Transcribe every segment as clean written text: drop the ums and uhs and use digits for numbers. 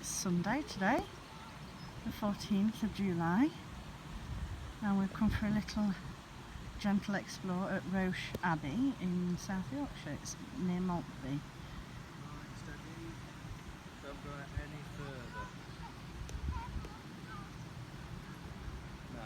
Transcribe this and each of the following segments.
Sunday today, the 14th of July, and we've come for a little gentle explore at Roche Abbey in South Yorkshire. It's near Maltby. Steady. Don't go any further. No.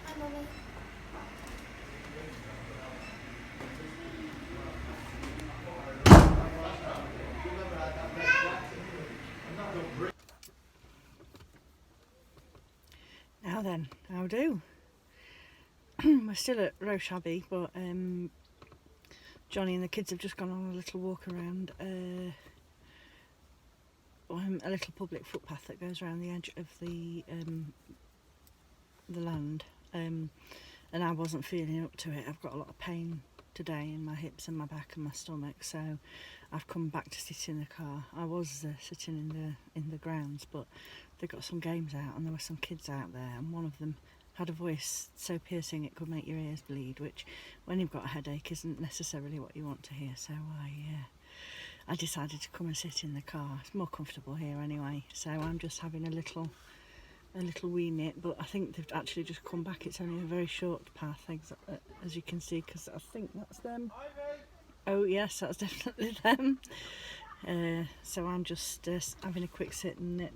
Hi, Mummy. Now then, how do? We're still at Roche Abbey, but Johnny and the kids have just gone on a little walk around a little public footpath that goes around the edge of the land, and I wasn't feeling up to it. I've got a lot of pain today in my hips and my back and my stomach, so I've come back to sit in the car. I was sitting in the grounds, but they got some games out and there were some kids out there, and one of them had a voice so piercing it could make your ears bleed, which when you've got a headache isn't necessarily what you want to hear. So I decided to come and sit in the car. It's more comfortable here anyway, so I'm just having a little wee nip, but I think they've actually just come back. It's only a very short path, as you can see, because I think that's them. Oh yes, that's definitely them. So I'm just having a quick sit and knit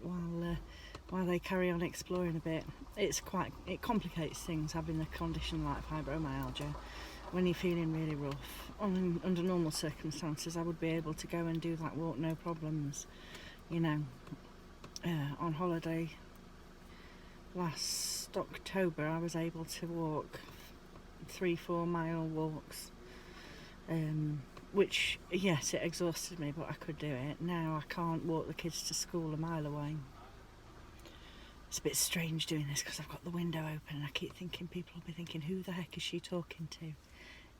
while they carry on exploring a bit. It complicates things having a condition like fibromyalgia. When you're feeling really rough, under normal circumstances I would be able to go and do that walk no problems, on holiday last October I was able to walk 3-4 mile walks, which, yes, it exhausted me, but I could do it. Now I can't walk the kids to school a mile away. It's a bit strange doing this because I've got the window open and I keep thinking people will be thinking, who the heck is she talking to?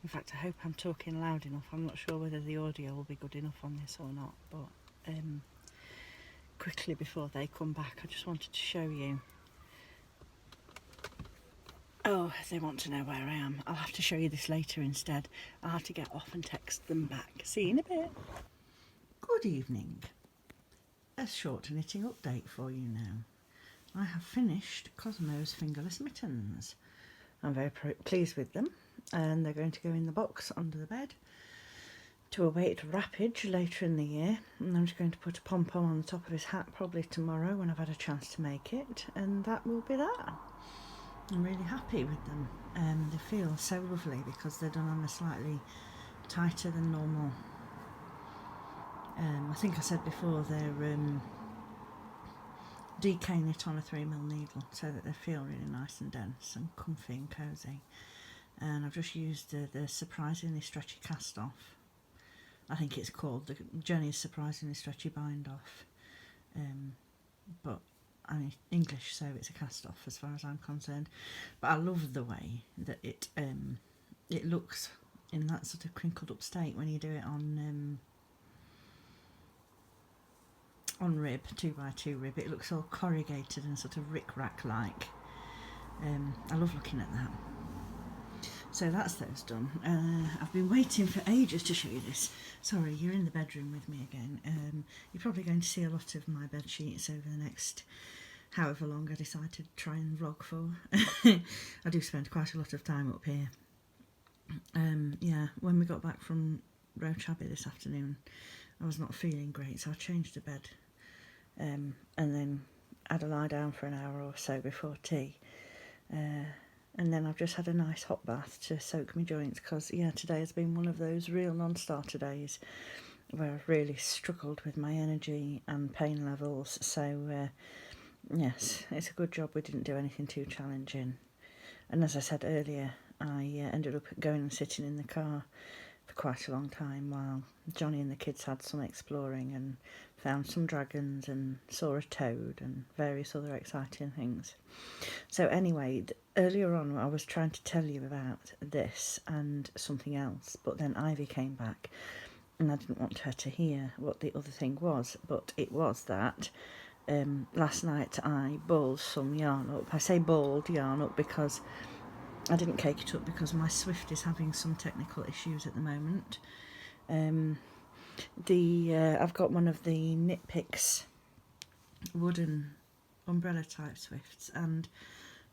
In fact, I hope I'm talking loud enough. I'm not sure whether the audio will be good enough on this or not, but quickly before they come back, I just wanted to show you. Oh, they want to know where I am. I'll have to show you this later instead. I'll have to get off and text them back. See you in a bit. Good evening. A short knitting update for you now. I have finished Cosmo's fingerless mittens. I'm very pleased with them, and they're going to go in the box under the bed to await wrappage later in the year. And I'm just going to put a pom-pom on the top of his hat probably tomorrow when I've had a chance to make it, and that will be that. I'm really happy with them. They feel so lovely because they're done on a slightly tighter than normal. I think I said before they're DK knit on a 3mm needle, so that they feel really nice and dense and comfy and cosy. And I've just used the surprisingly stretchy cast off. I think it's called the Jenny's surprisingly stretchy bind off, but I'm English, so it's a cast off as far as I'm concerned. But I love the way that it looks in that sort of crinkled up state when you do it on rib, 2x2 rib. It looks all corrugated and sort of rick-rack like. I love looking at that. So that's those done. I've been waiting for ages to show you this. Sorry, you're in the bedroom with me again. You're probably going to see a lot of my bed sheets over the next however long I decide to try and vlog for. I do spend quite a lot of time up here. Yeah, when we got back from Roche Abbey this afternoon, I was not feeling great, so I changed the bed, and then had a lie down for an hour or so before tea. And then I've just had a nice hot bath to soak my joints because, yeah, today has been one of those real non-starter days where I've really struggled with my energy and pain levels. So, yes, it's a good job we didn't do anything too challenging. And as I said earlier, I ended up going and sitting in the car for quite a long time while Johnny and the kids had some exploring and found some dragons and saw a toad and various other exciting things. So anyway, earlier on I was trying to tell you about this and something else, but then Ivy came back and I didn't want her to hear what the other thing was, but it was that last night I balled some yarn up. I say balled yarn up because I didn't cake it up because my Swift is having some technical issues at the moment. I've got one of the Knit Picks wooden umbrella type Swifts, and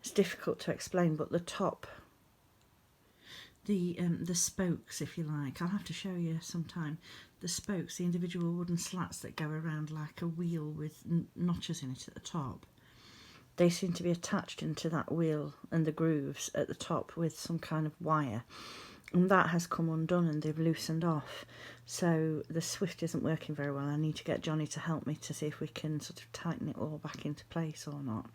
it's difficult to explain, but the top, the spokes, if you like, I'll have to show you sometime, the spokes, the individual wooden slats that go around like a wheel with notches in it at the top, they seem to be attached into that wheel and the grooves at the top with some kind of wire, and that has come undone and they've loosened off, so the Swift isn't working very well. I need to get Johnny to help me to see if we can sort of tighten it all back into place or not.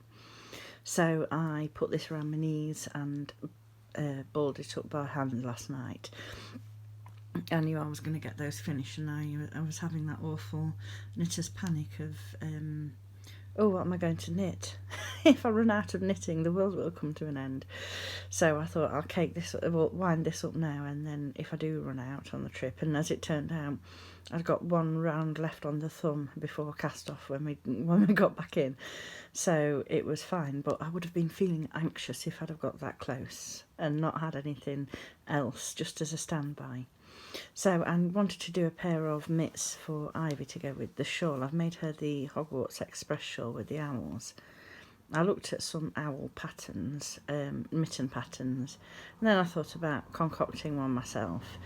So I put this around my knees and balled it up by hand last night. I knew I was going to get those finished, and I was having that awful knitter's panic of oh, what am I going to knit? If I run out of knitting, the world will come to an end. So I thought I'll wind this up now, and then if I do run out on the trip, and as it turned out, I'd got one round left on the thumb before cast off when we got back in. So it was fine, but I would have been feeling anxious if I'd have got that close and not had anything else just as a standby. So I wanted to do a pair of mitts for Ivy to go with the shawl. I've made her the Hogwarts Express shawl with the owls. I looked at some owl patterns, mitten patterns, and then I thought about concocting one myself.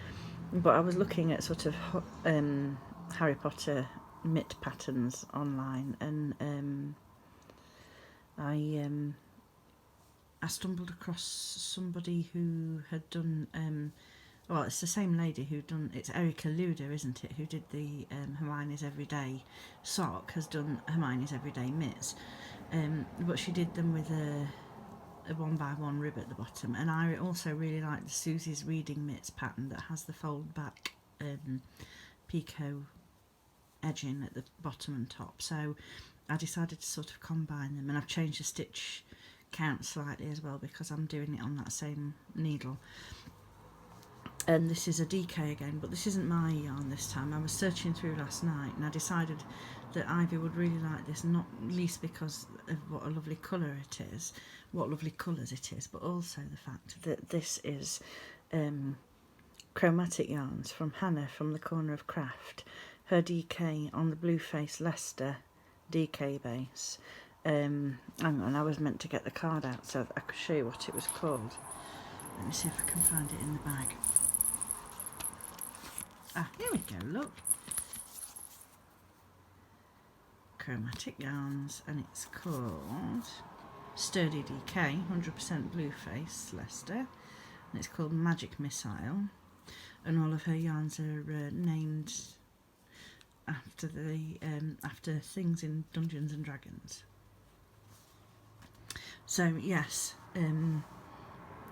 But I was looking at sort of Harry Potter mitt patterns online, and I stumbled across somebody who had done well, it's the same lady who done, it's Erica Luda, isn't it, who did the Hermione's Everyday sock, has done Hermione's Everyday mitts, but she did them with a 1x1 rib at the bottom. And I also really like the Susie's Reading Mitts pattern that has the fold back picot edging at the bottom and top, so I decided to sort of combine them, and I've changed the stitch count slightly as well because I'm doing it on that same needle. And this is a DK again, but this isn't my yarn this time. I was searching through last night and I decided that Ivy would really like this, not least because of what a lovely colour it is, what lovely colours it is, but also the fact that this is chromatic yarns from Hannah from the Corner of Craft, her DK on the Blueface Leicester DK base. Hang on, I was meant to get the card out so that I could show you what it was called. Let me see if I can find it in the bag. Ah, here we go, look. Chromatic yarns, and it's called Sturdy DK, 100% Blueface Leicester, and it's called Magic Missile, and all of her yarns are named after after things in Dungeons and Dragons. So yes,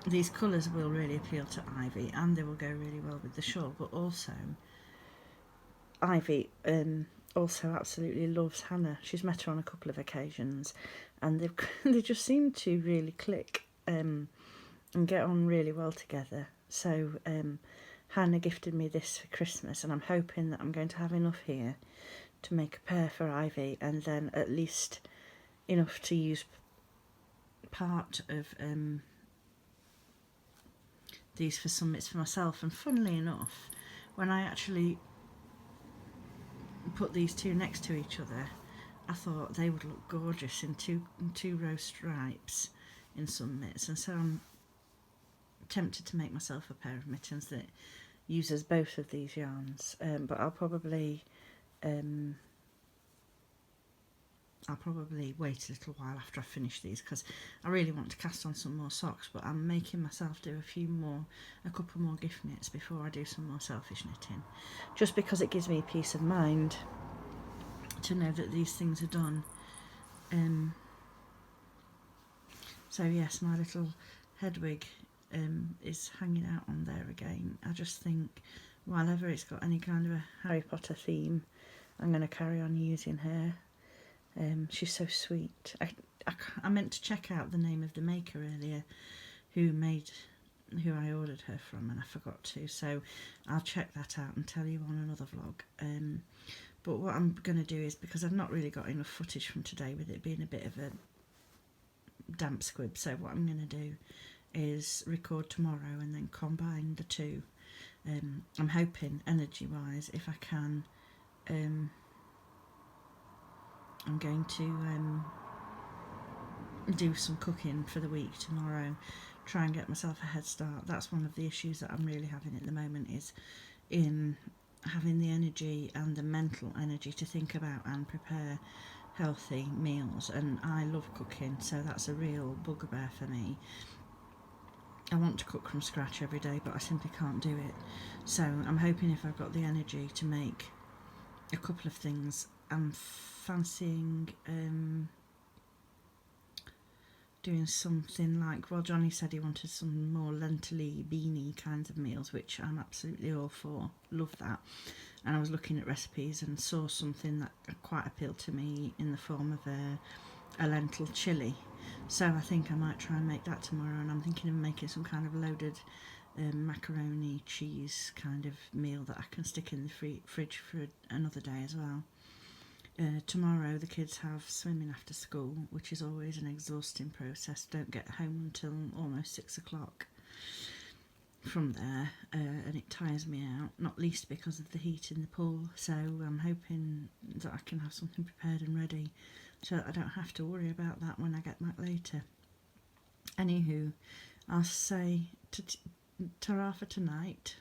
these colours will really appeal to Ivy, and they will go really well with the shawl, but also Ivy also absolutely loves Hannah. She's met her on a couple of occasions, and they just seem to really click and get on really well together. So Hannah gifted me this for Christmas, and I'm hoping that I'm going to have enough here to make a pair for Ivy, and then at least enough to use part of these for some mitts for myself. And funnily enough, when I actually put these two next to each other, I thought they would look gorgeous in two row stripes in some mitts, and so I'm tempted to make myself a pair of mittens that uses both of these yarns, but I'll probably wait a little while after I finish these, because I really want to cast on some more socks, but I'm making myself do a couple more gift knits before I do some more selfish knitting, just because it gives me peace of mind to know that these things are done. So yes, my little Hedwig is hanging out on there again. I just think while ever it's got any kind of a Harry Potter theme, I'm going to carry on using her. She's so sweet. I meant to check out the name of the maker earlier who I ordered her from, and I forgot to, so I'll check that out and tell you on another vlog. But what I'm going to do is, because I've not really got enough footage from today with it being a bit of a damp squib, so what I'm going to do is record tomorrow and then combine the two. I'm hoping energy wise, if I can, I'm going to do some cooking for the week tomorrow, try and get myself a head start. That's one of the issues that I'm really having at the moment, is in having the energy and the mental energy to think about and prepare healthy meals. And I love cooking, so that's a real bugbear for me. I want to cook from scratch every day, but I simply can't do it. So I'm hoping if I've got the energy to make a couple of things. I'm fancying doing something like, well, Johnny said he wanted some more lentil-y, beany kinds of meals, which I'm absolutely all for. Love that. And I was looking at recipes and saw something that quite appealed to me in the form of a lentil chilli. So I think I might try and make that tomorrow, and I'm thinking of making some kind of loaded macaroni cheese kind of meal that I can stick in the fridge for another day as well. Tomorrow the kids have swimming after school, which is always an exhausting process. Don't get home until almost 6 o'clock from there, and it tires me out, not least because of the heat in the pool. So I'm hoping that I can have something prepared and ready so that I don't have to worry about that when I get back later. Anywho, I'll say ta-ra for tonight.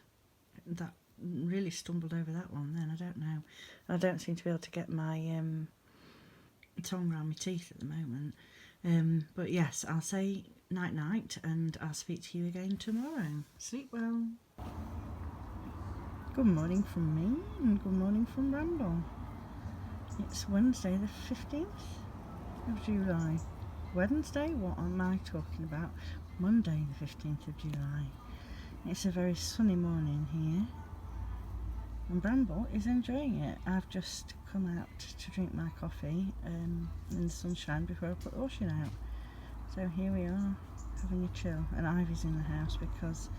That really stumbled over that one then, I don't know. I don't seem to be able to get my tongue around my teeth at the moment. But yes, I'll say night-night, and I'll speak to you again tomorrow. Sleep well. Good morning from me, and good morning from Ramble. It's Wednesday the 15th of July. Wednesday? What am I talking about? Monday the 15th of July. It's a very sunny morning here, and Bramble is enjoying it. I've just come out to drink my coffee in the sunshine before I put Ocean out. So here we are, having a chill. And Ivy's in the house because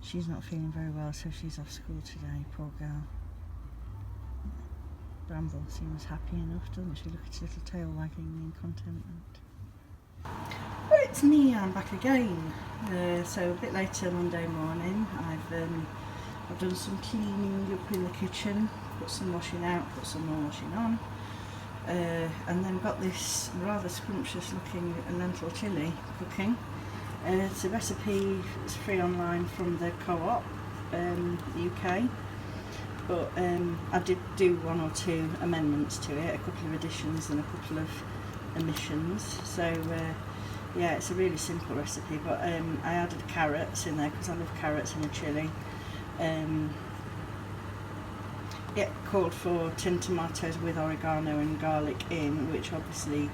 she's not feeling very well, so she's off school today, poor girl. Bramble seems happy enough, doesn't she? Look at its little tail wagging in contentment. Well, it's me, I'm back again. So a bit later Monday morning, I've done some cleaning up in the kitchen, put some washing out, put some more washing on, and then got this rather scrumptious looking lentil chilli cooking. It's a recipe, it's free online from the Co-op UK, but I did do one or two amendments to it, a couple of additions and a couple of omissions. So yeah, it's a really simple recipe, but I added carrots in there because I love carrots in a chilli. It called for tinned tomatoes with oregano and garlic in, which obviously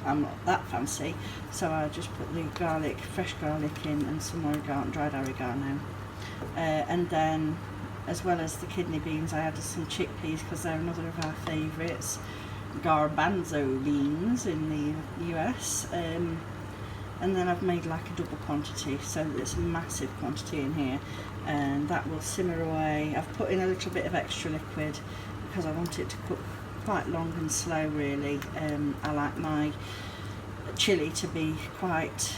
I'm not that fancy, so I just put the garlic, fresh garlic in, and some oregano, dried oregano, and then as well as the kidney beans I added some chickpeas because they're another of our favourites, garbanzo beans in the US, and then I've made like a double quantity, so there's a massive quantity in here, and that will simmer away. I've put in a little bit of extra liquid because I want it to cook quite long and slow really. I like my chilli to be quite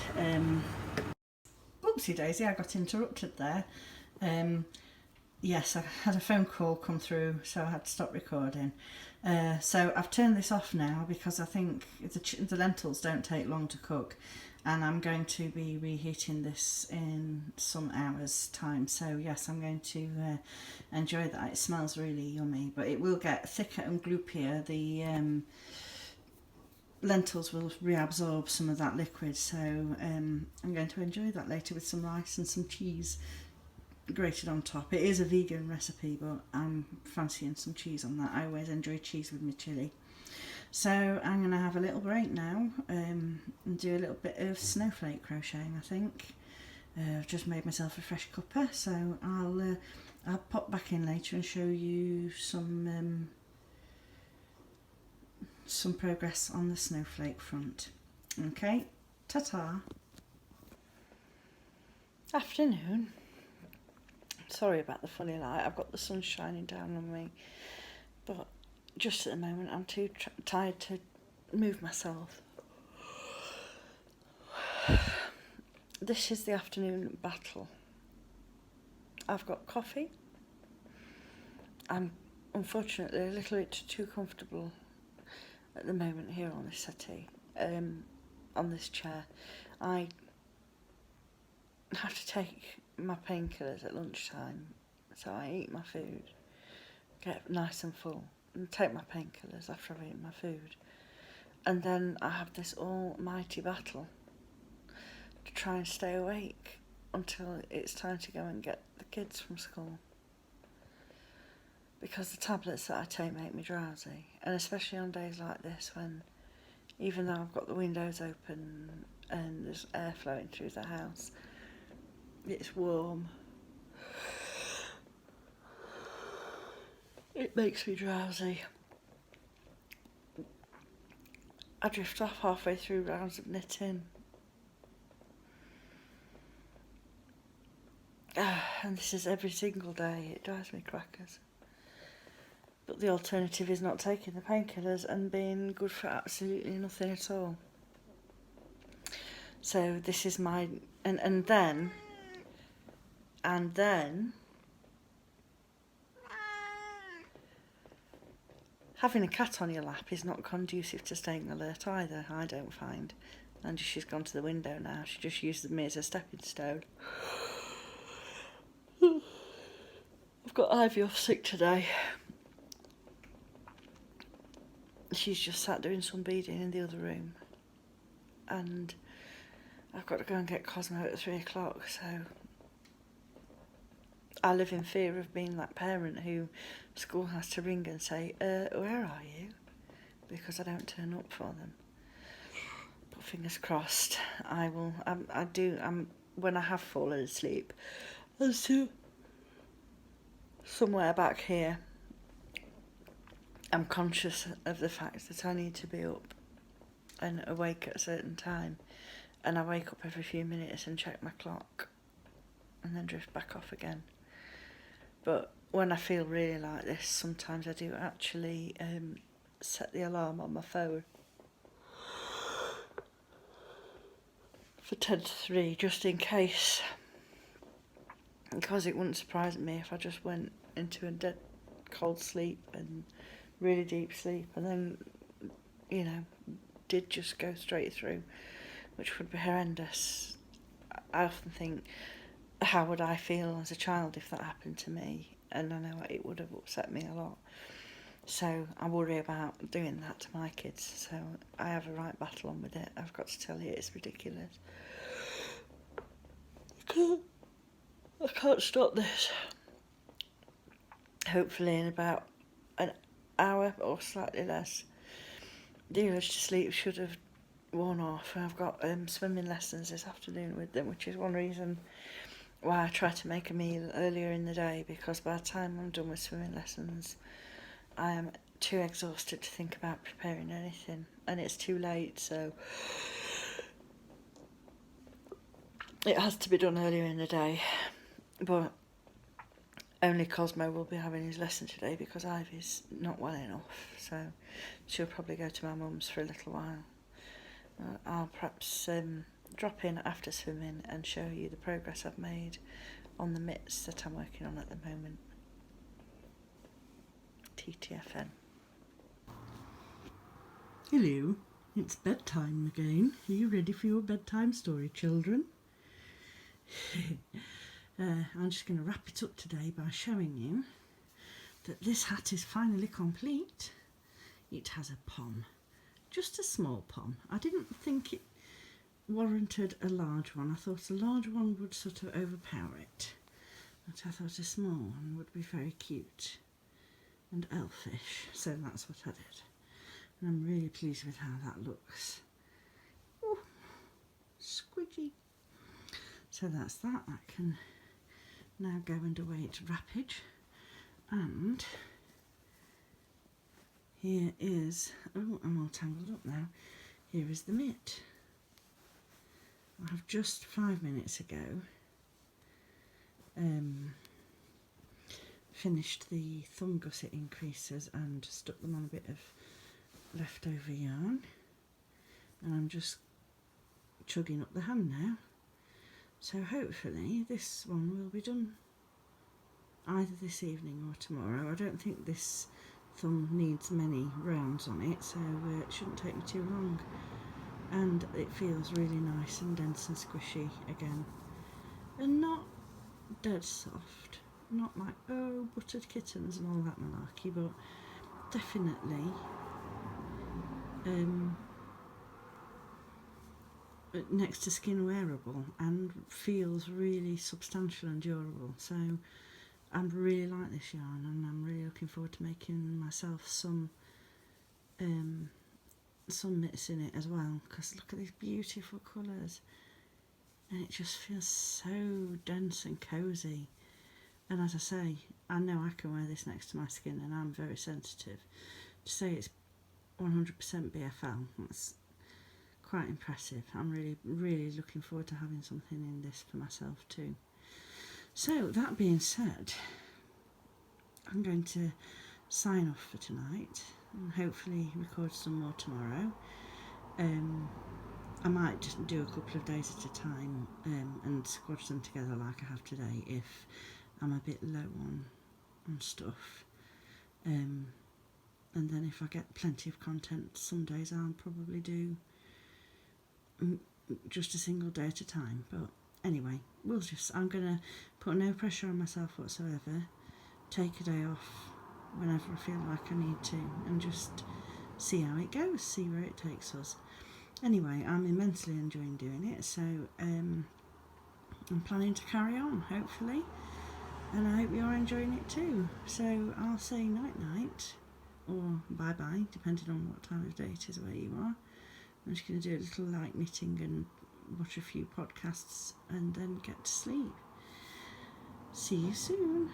oopsie daisy, I got interrupted there. Yes, I had a phone call come through, so I had to stop recording. So I've turned this off now because I think the lentils don't take long to cook, and I'm going to be reheating this in some hours time. So yes, I'm going to enjoy that. It smells really yummy, but it will get thicker and gloopier. The lentils will reabsorb some of that liquid, so I'm going to enjoy that later with some rice and some cheese grated on top. It is a vegan recipe, but I'm fancying some cheese on that. I always enjoy cheese with my chilli. So I'm going to have a little break now and do a little bit of snowflake crocheting, I think. I've just made myself a fresh cuppa, so I'll pop back in later and show you some progress on the snowflake front. Okay, ta-ta. Afternoon. Sorry about the funny light, I've got the sun shining down on me, but just at the moment I'm too tired to move myself. This is the afternoon battle. I've got coffee. I'm unfortunately a little bit too comfortable at the moment here on this settee, on this chair. I have to take my painkillers at lunchtime, so I eat my food, get nice and full, and take my painkillers after I've eaten my food. And then I have this almighty battle to try and stay awake until it's time to go and get the kids from school. Because the tablets that I take make me drowsy, and especially on days like this when, even though I've got the windows open and there's air flowing through the house, it's warm. It makes me drowsy. I drift off halfway through rounds of knitting. And this is every single day. It drives me crackers. But the alternative is not taking the painkillers and being good for absolutely nothing at all. So this is my... And then... Having a cat on your lap is not conducive to staying alert either, I don't find. And she's gone to the window now. She just uses me as a stepping stone. I've got Ivy off sick today. She's just sat doing some beading in the other room. And I've got to go and get Cosmo at 3 o'clock, so... I live in fear of being that parent who school has to ring and say, where are you? Because I don't turn up for them. But fingers crossed, I will. When I have fallen asleep, as to somewhere back here, I'm conscious of the fact that I need to be up and awake at a certain time. And I wake up every few minutes and check my clock and then drift back off again. But when I feel really like this, sometimes I do actually set the alarm on my phone for 10 to 3, just in case. Because it wouldn't surprise me if I just went into a dead cold sleep and really deep sleep and then, you know, did just go straight through, which would be horrendous. I often think, how would I feel as a child if that happened to me? And I know it would have upset me a lot. So I worry about doing that to my kids. So I have a right battle on with it. I've got to tell you, it's ridiculous. I can't stop this. Hopefully in about an hour or slightly less, the urge to sleep should have worn off. I've got swimming lessons this afternoon with them, which is one reason why I try to make a meal earlier in the day, because by the time I'm done with swimming lessons, I am too exhausted to think about preparing anything, and it's too late, so it has to be done earlier in the day. But only Cosmo will be having his lesson today because Ivy's not well enough, so she'll probably go to my mum's for a little while. I'll perhaps drop in after swimming and show you the progress I've made on the mitts that I'm working on at the moment. TTFN. Hello, it's bedtime again. Are you ready for your bedtime story, children? I'm just going to wrap it up today by showing you that this hat is finally complete. It has a pom, just a small pom. I didn't think it warranted a large one. I thought a large one would sort of overpower it, but I thought a small one would be very cute and elfish, so that's what I did. And I'm really pleased with how that looks. Ooh, squidgy. So that's that. I can now go and await wrappage. And here is, oh, I'm all tangled up now. Here is the mitt. I have just 5 minutes ago finished the thumb gusset increases and stuck them on a bit of leftover yarn, and I'm just chugging up the hand now. So hopefully this one will be done either this evening or tomorrow. I don't think this thumb needs many rounds on it, so it shouldn't take me too long, and it feels really nice and dense and squishy again, and not dead soft, not like oh buttered kittens and all that malarkey, but definitely next to skin wearable and feels really substantial and durable. So I really like this yarn, and I'm really looking forward to making myself some mitts in it as well, because look at these beautiful colours, and it just feels so dense and cosy. And as I say, I know I can wear this next to my skin, and I'm very sensitive. To say it's 100% BFL, that's quite impressive. I'm really looking forward to having something in this for myself too. So that being said, I'm going to sign off for tonight and hopefully record some more tomorrow. I might just do a couple of days at a time and squash them together like I have today if I'm a bit low on stuff. And then if I get plenty of content, some days I'll probably do just a single day at a time. But anyway, I'm going to put no pressure on myself whatsoever, take a day off whenever I feel like I need to, and just see how it goes, see where it takes us. Anyway, I'm immensely enjoying doing it, so I'm planning to carry on, hopefully, and I hope you're enjoying it too. So I'll say night-night, or bye-bye, depending on what time of day it is where you are. I'm just going to do a little light knitting and watch a few podcasts and then get to sleep. See you soon.